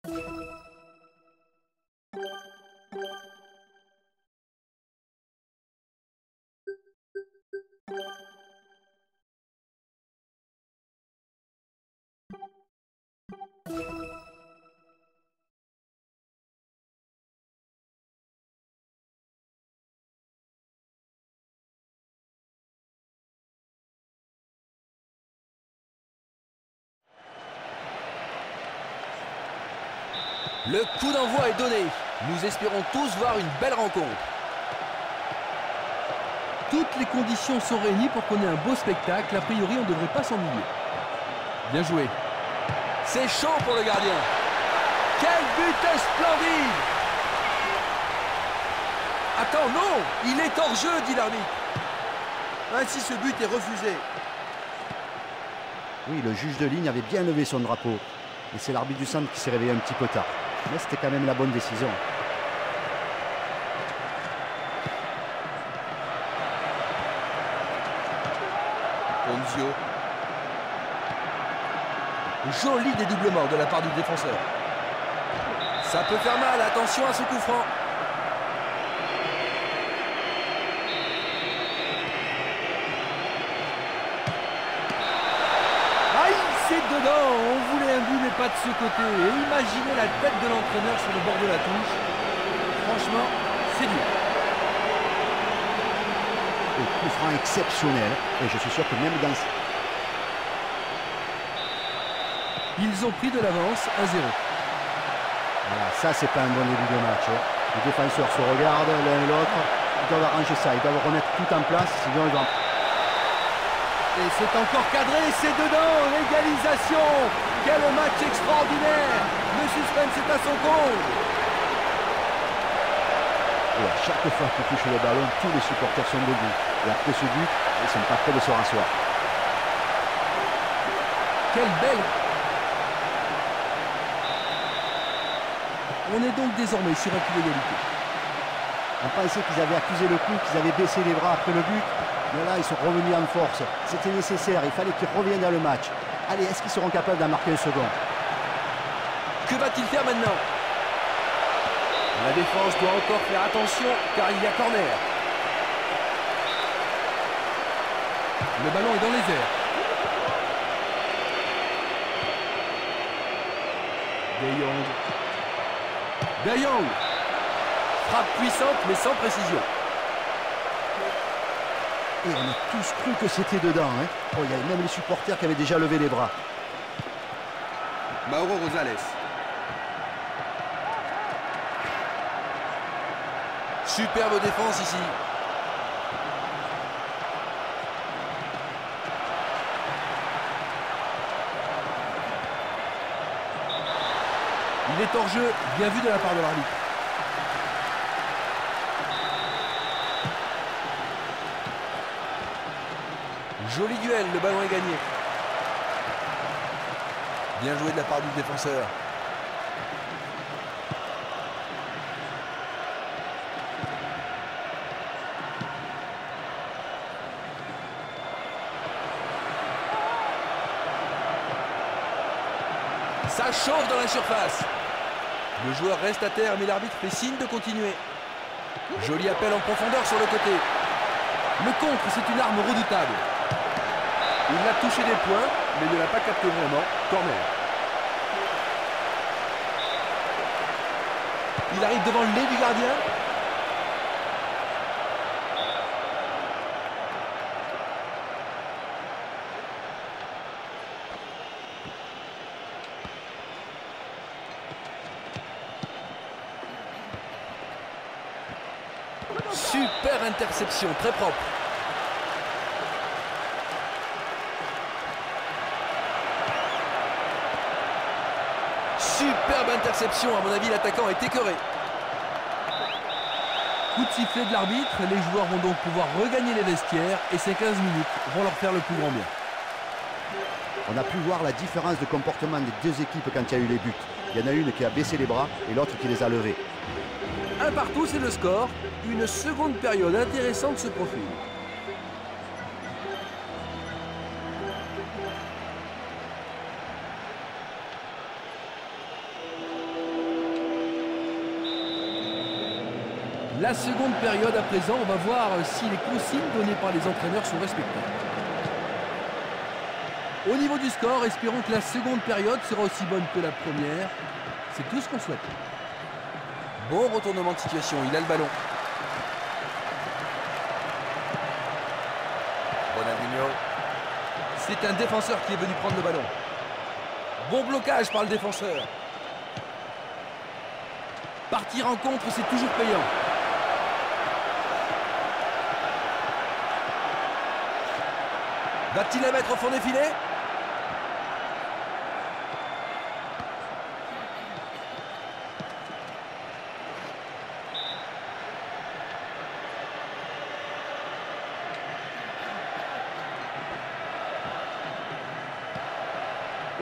Le coup d'envoi est donné. Nous espérons tous voir une belle rencontre. Toutes les conditions sont réunies pour qu'on ait un beau spectacle. A priori, on ne devrait pas s'ennuyer. Bien joué. C'est chaud pour le gardien. Quel but splendide! Attends, non! Il est hors jeu, dit l'arbitre. Ainsi, ce but est refusé. Oui, le juge de ligne avait bien levé son drapeau. Et c'est l'arbitre du centre qui s'est réveillé un petit peu tard. Mais c'était quand même la bonne décision. Ponzio. Joli dédoublement de la part du défenseur. Ça peut faire mal, attention à ce coup franc. Aïe, c'est dedans. On voulait un but, mais pas de ce côté. Et imaginez la tête de l'entraîneur sur le bord de la touche. Franchement, c'est dur. Un coup franc exceptionnel. Et je suis sûr que même dans... Ils ont pris de l'avance, 1-0. Voilà, ça, c'est pas un bon début de match. Les défenseurs se regardent l'un et l'autre. Ils doivent arranger ça. Ils doivent remettre tout en place. Sinon, ils vont... Et c'est encore cadré, c'est dedans, l'égalisation. Quel match extraordinaire. Le suspense est à son compte. Et à chaque fois qu'ils touchent le ballon, tous les supporters sont debout. Et après ce but, ils ne sont pas prêts de se rasseoir. Quelle belle... On est donc désormais sur un coup d'égalité. On pensait qu'ils avaient accusé le coup, qu'ils avaient baissé les bras après le but. Mais là, ils sont revenus en force. C'était nécessaire, il fallait qu'ils reviennent dans le match. Allez, est-ce qu'ils seront capables d'en marquer un second? Que va-t-il faire maintenant? La défense doit encore faire attention car il y a corner. Le ballon est dans les airs. De Jong. De Jong. Frappe puissante mais sans précision. Et on a tous cru que c'était dedans. Oh, il y avait même les supporters qui avaient déjà levé les bras. Mauro Rosales. Superbe défense ici. Il est hors jeu, bien vu de la part de l'arbitre. Joli duel, le ballon est gagné. Bien joué de la part du défenseur. Ça chauffe dans la surface. Le joueur reste à terre, mais l'arbitre fait signe de continuer. Joli appel en profondeur sur le côté. Le contre, c'est une arme redoutable. Il a touché des points, mais ne l'a pas capté vraiment. Corner. Il arrive devant le nez du gardien. Super interception, très propre. Superbe interception, à mon avis l'attaquant est écœuré. Coup de sifflet de l'arbitre, les joueurs vont donc pouvoir regagner les vestiaires et ces 15 minutes vont leur faire le plus grand bien. On a pu voir la différence de comportement des deux équipes quand il y a eu les buts. Il y en a une qui a baissé les bras et l'autre qui les a levés. Un partout, c'est le score. Une seconde période intéressante se profile. La seconde période à présent, on va voir si les consignes données par les entraîneurs sont respectées. Au niveau du score, espérons que la seconde période sera aussi bonne que la première. C'est tout ce qu'on souhaite. Bon retournement de situation, il a le ballon. Ronaldinho. C'est un défenseur qui est venu prendre le ballon. Bon blocage par le défenseur. Partir en contre, c'est toujours payant. Va-t-il la mettre au fond des filets?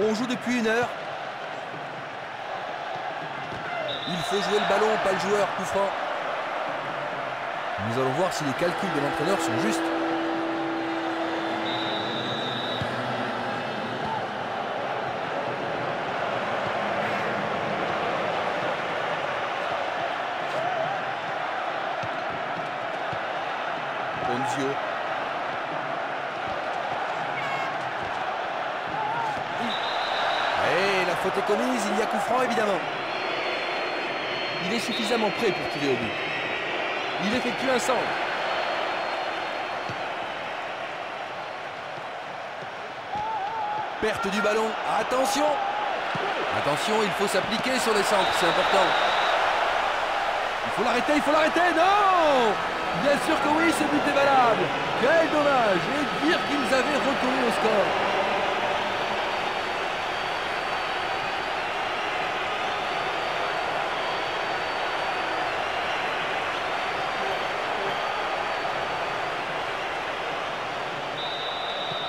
On joue depuis 1 heure. Il faut jouer le ballon, pas le joueur. Coup franc. Nous allons voir si les calculs de l'entraîneur sont justes. Onzio. Et la faute est commise, il y a coup franc évidemment. Il est suffisamment prêt pour tirer au but. Il effectue un centre. Perte du ballon. Attention! Attention, il faut s'appliquer sur les centres, c'est important. Il faut l'arrêter, il faut l'arrêter. Non! Bien sûr que oui, ce but est valable. Quel dommage. Et dire qu'ils avaient recouru au score.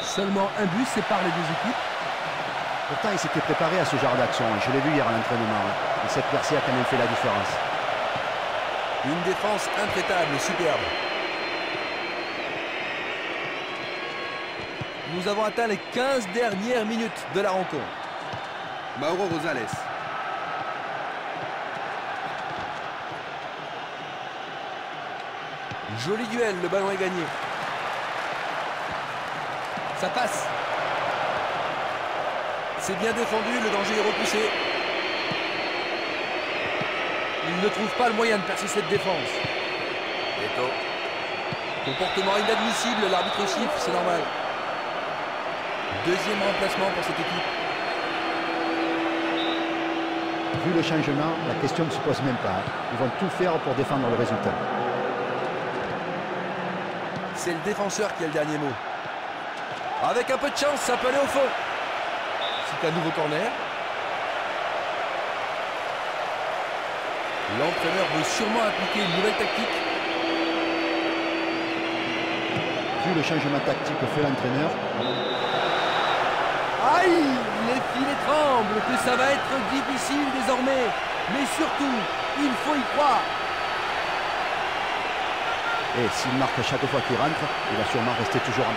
Seulement un but sépare les deux équipes. Pourtant, il s'était préparé à ce genre d'action. Je l'ai vu hier à l'entraînement. Et cette percée a quand même fait la différence. Une défense intraitable, superbe. Nous avons atteint les 15 dernières minutes de la rencontre. Mauro Rosales. Joli duel, le ballon est gagné. Ça passe. C'est bien défendu, le danger est repoussé. Il ne trouve pas le moyen de percer cette défense. Eto. Comportement inadmissible, l'arbitre siffle, c'est normal. Deuxième remplacement pour cette équipe. Vu le changement, la question ne se pose même pas. Ils vont tout faire pour défendre le résultat. C'est le défenseur qui a le dernier mot. Avec un peu de chance, ça peut aller au fond. C'est un nouveau corner. L'entraîneur veut sûrement appliquer une nouvelle tactique. Vu le changement tactique que fait l'entraîneur. Aïe! Les filets tremblent, que ça va être difficile désormais. Mais surtout, il faut y croire. Et s'il marque à chaque fois qu'il rentre, il va sûrement rester toujours en...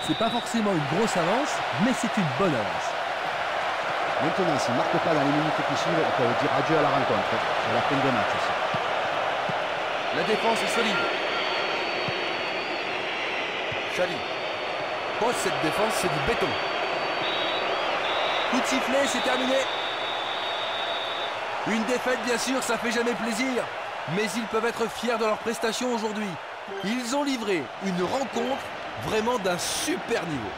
C'est pas forcément une grosse avance, mais c'est une bonne avance. Maintenant, s'il ne marque pas dans les minutes qui suivent, on peut dire adieu à la rencontre. C'est la fin de match aussi. La défense est solide. Xavi. Oh, cette défense, c'est du béton. Coup de sifflet, c'est terminé. Une défaite, bien sûr, ça fait jamais plaisir. Mais ils peuvent être fiers de leur prestation aujourd'hui. Ils ont livré une rencontre vraiment d'un super niveau.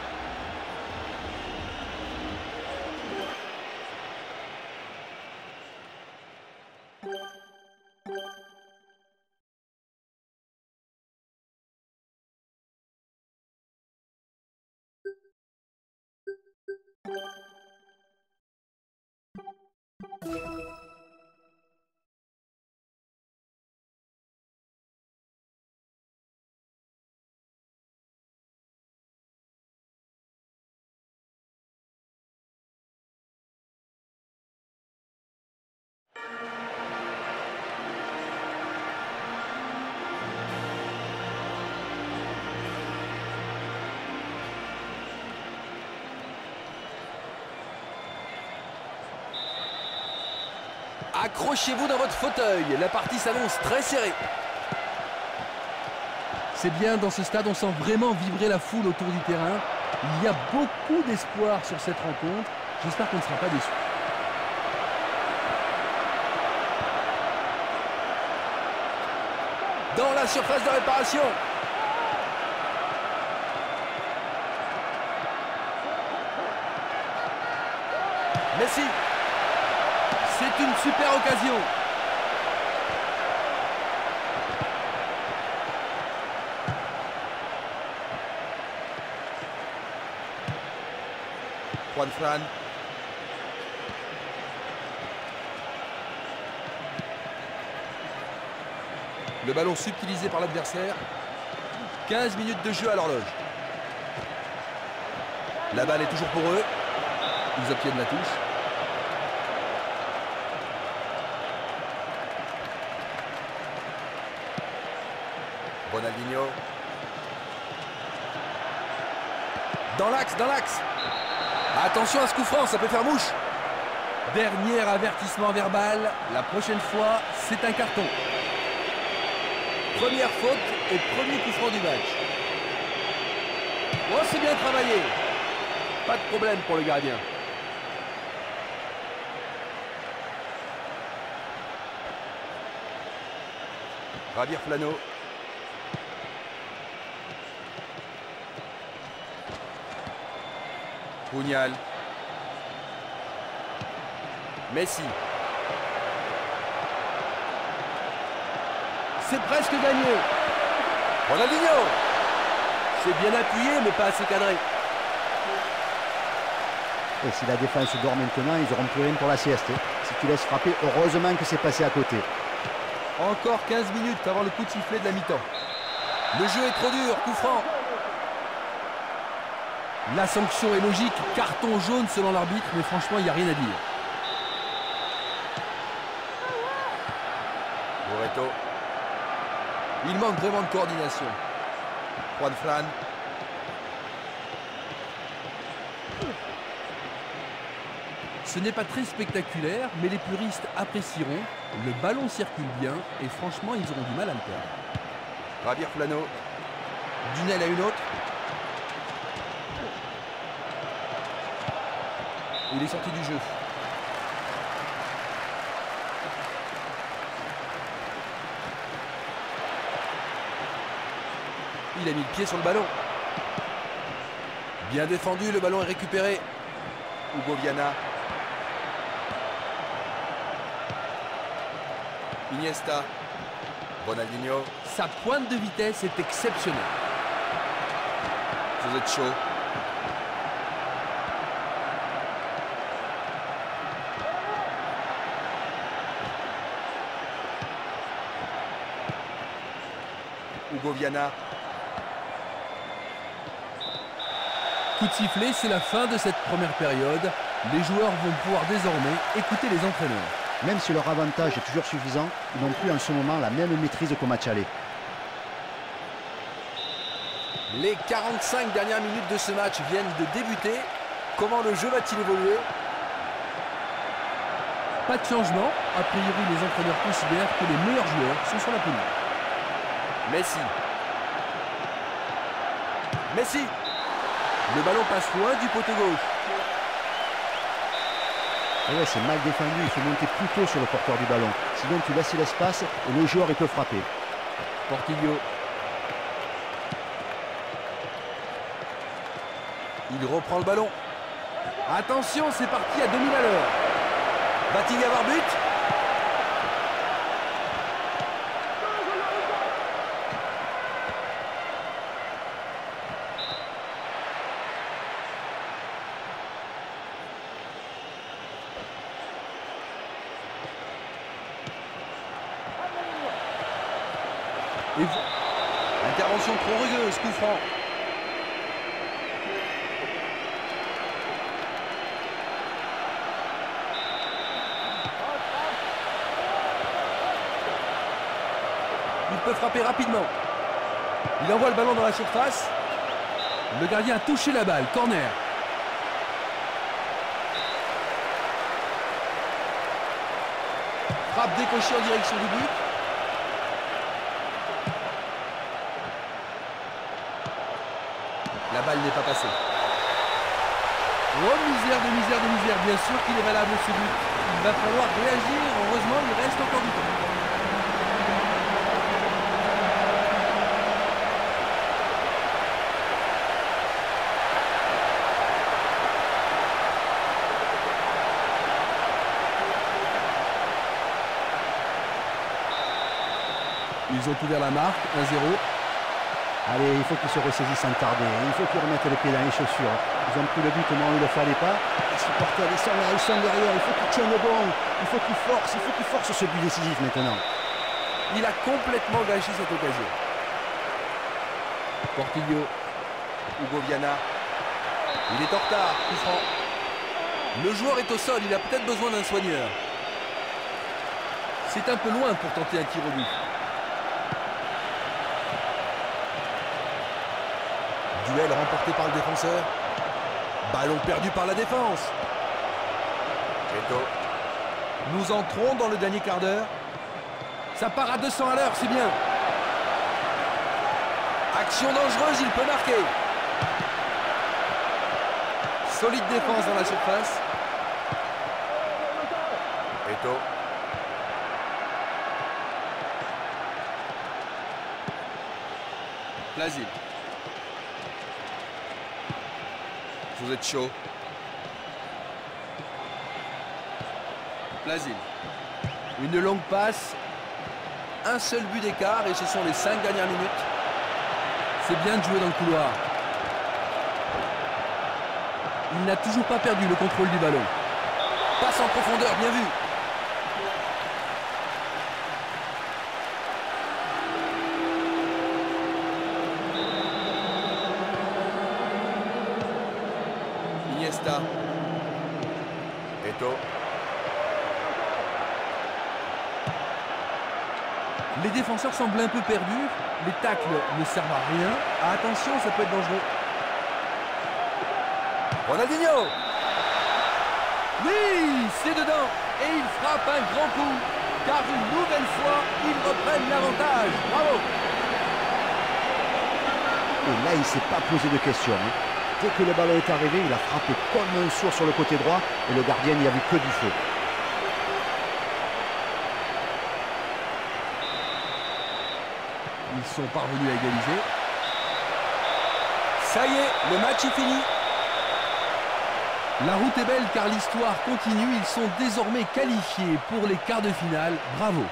Accrochez-vous dans votre fauteuil, la partie s'annonce très serrée. C'est bien, dans ce stade, on sent vraiment vibrer la foule autour du terrain. Il y a beaucoup d'espoir sur cette rencontre. J'espère qu'on ne sera pas déçus. Dans la surface de réparation. Messi. C'est une super occasion. Juan Fran. Le ballon subtilisé par l'adversaire. 15 minutes de jeu à l'horloge. La balle est toujours pour eux. Ils obtiennent la touche. Ronaldinho. Dans l'axe, dans l'axe. Attention à ce coup franc, ça peut faire mouche. Dernier avertissement verbal. La prochaine fois, c'est un carton. Première faute et premier coup franc du match. Oh, c'est bien travaillé. Pas de problème pour le gardien. Javier Plano. Pugnal. Messi. C'est presque gagné. Ronaldinho. C'est bien appuyé, mais pas assez cadré. Et si la défense dort maintenant, ils n'auront plus rien pour la sieste. Si tu laisses frapper, heureusement que c'est passé à côté. Encore 15 minutes avant le coup de sifflet de la mi-temps. Le jeu est trop dur, coup franc. La sanction est logique, carton jaune selon l'arbitre, mais franchement, il n'y a rien à dire. Loreto. Il manque vraiment de coordination. Juan Fran. Ce n'est pas très spectaculaire, mais les puristes apprécieront. Le ballon circule bien et franchement, ils auront du mal à le perdre. Javier Plano. Dunel à une autre. Il est sorti du jeu. Il a mis le pied sur le ballon. Bien défendu, le ballon est récupéré. Hugo Viana. Iniesta. Ronaldinho. Sa pointe de vitesse est exceptionnelle. Vous êtes chaud. Hugo Viana. Coup de sifflet, c'est la fin de cette première période. Les joueurs vont pouvoir désormais écouter les entraîneurs. Même si leur avantage est toujours suffisant, ils n'ont plus en ce moment la même maîtrise qu'au match aller. Les 45 dernières minutes de ce match viennent de débuter. Comment le jeu va-t-il évoluer? Pas de changement. A priori, les entraîneurs considèrent que les meilleurs joueurs sont sur la pelouse. Messi. Messi. Le ballon passe loin du poteau gauche. Et ouais, c'est mal défendu, il faut monter plus tôt sur le porteur du ballon. Sinon tu laisses l'espace et le joueur il peut frapper. Portillo. Il reprend le ballon. Attention, c'est parti à 2000 à l'heure. Va-t-il y avoir but? Intervention trop rugueuse, coup franc. Il peut frapper rapidement. Il envoie le ballon dans la surface. Le gardien a touché la balle, corner. Frappe décochée en direction du but. La balle n'est pas passée. Oh, misère de misère de misère. Bien sûr qu'il est valable ce but. Il va falloir réagir. Heureusement, il reste encore du temps. Ils ont ouvert la marque, 1-0. Allez, il faut qu'ils se ressaisissent sans tarder. Il faut qu'ils remettent les pieds dans les chaussures. Ils ont pris le but au moment où il ne le fallait pas. Les supporters, ils sont là, ils sont derrière. Il faut qu'ils tiennent le bon. Il faut qu'ils forcent ce but décisif maintenant. Il a complètement gâché cette occasion. Portillo. Hugo Viana. Il est en retard. Coup franc. Le joueur est au sol. Il a peut-être besoin d'un soigneur. C'est un peu loin pour tenter un tir au but. Duel remporté par le défenseur. Ballon perdu par la défense. Eto. Nous entrons dans le dernier quart d'heure. Ça part à 200 à l'heure, c'est bien. Action dangereuse, il peut marquer. Solide défense dans la surface. Eto. Lazil. Vous êtes chaud. Lazil. Une longue passe. Un seul but d'écart et ce sont les 5 dernières minutes. C'est bien de jouer dans le couloir. Il n'a toujours pas perdu le contrôle du ballon. Passe en profondeur, bien vu. Iniesta. Eto. Les défenseurs semblent un peu perdus. Les tacles ne servent à rien. Attention, ça peut être dangereux. Ronaldinho. Oui, c'est dedans. Et il frappe un grand coup. Car une nouvelle fois, ils reprennent l'avantage. Bravo. Et là, il ne s'est pas posé de questions. Dès que le ballon est arrivé, il a frappé comme un sourd sur le côté droit. Et le gardien n'y a vu que du feu. Ils sont parvenus à égaliser. Ça y est, le match est fini. La route est belle car l'histoire continue. Ils sont désormais qualifiés pour les quarts de finale. Bravo.